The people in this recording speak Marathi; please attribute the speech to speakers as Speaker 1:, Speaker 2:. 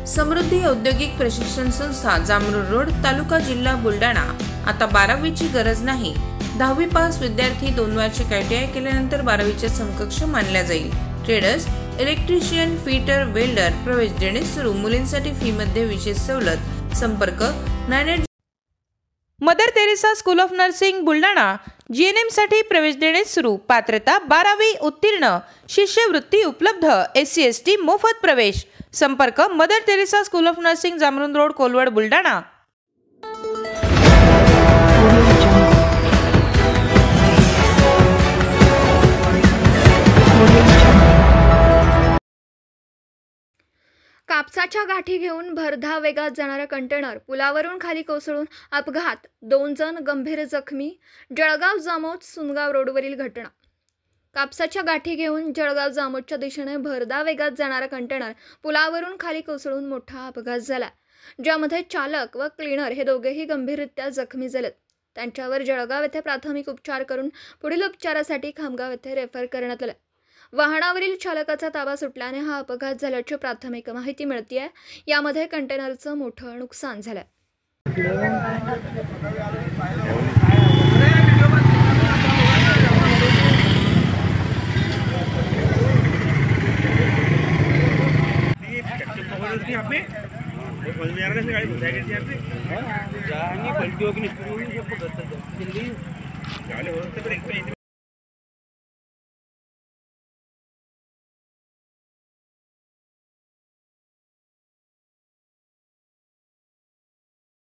Speaker 1: समृद्धी औद्योगिक प्रशिक्षण संस्था जामरुड रोड तालुका जिल्हा बुलढाणा। आता 12वीची गरज नाही। 10वी पास विद्यार्थी 2 वार्षिक ITI केल्यानंतर 12वीच्या समकक्ष मानल्या जाईल। ट्रेडर्स, इलेक्ट्रिशियन, फिटर, वेल्डर प्रवेश देणे सुरू। मुलींसाठी फी मध्ये विशेष सवलत। संपर्क 98
Speaker 2: Mother Teresa school of Nursing Buldhana. GNM साठी प्रवेश देणे सुरू। पात्रता 12वी उत्तीर्ण। शिष्यवृत्ती उपलब्ध। SC ST मोफत प्रवेश। संपर्क Mother Teresa school of nursing Jamrud road Kolwad Buldhana.
Speaker 3: कापसाच्या गाठी घेऊन भरधाव वेगात जाणारा कंटेनर पुलावरून खाली कोसळून अपघात। 2 जण गंभीर जखमी। जळगाव जामोद सुनगाव रोडवरील घटना। कापसाच्या गाठी घेऊन जळगाव जामोदच्या दिशेने भरधाव वेगात जाणारा कंटेनर पुलावरून खाली कोसळून मोठा अपघात झाला, ज्यामध्ये चालक व क्लीनर हे दोघेही गंभीररित्या जखमी झालेत। त्यांच्यावर जळगाव येथे प्राथमिक उपचार करून पुढील उपचारासाठी खामगाव येथे रेफर करण्यात आले। वाहनावरील चालकाचा ताबा सुटल्याने हा अपघात झाल्याची प्राथमिक माहिती मिळते। यामध्ये कंटेनरचं मोठं नुकसान झालं।
Speaker 4: गाड़ी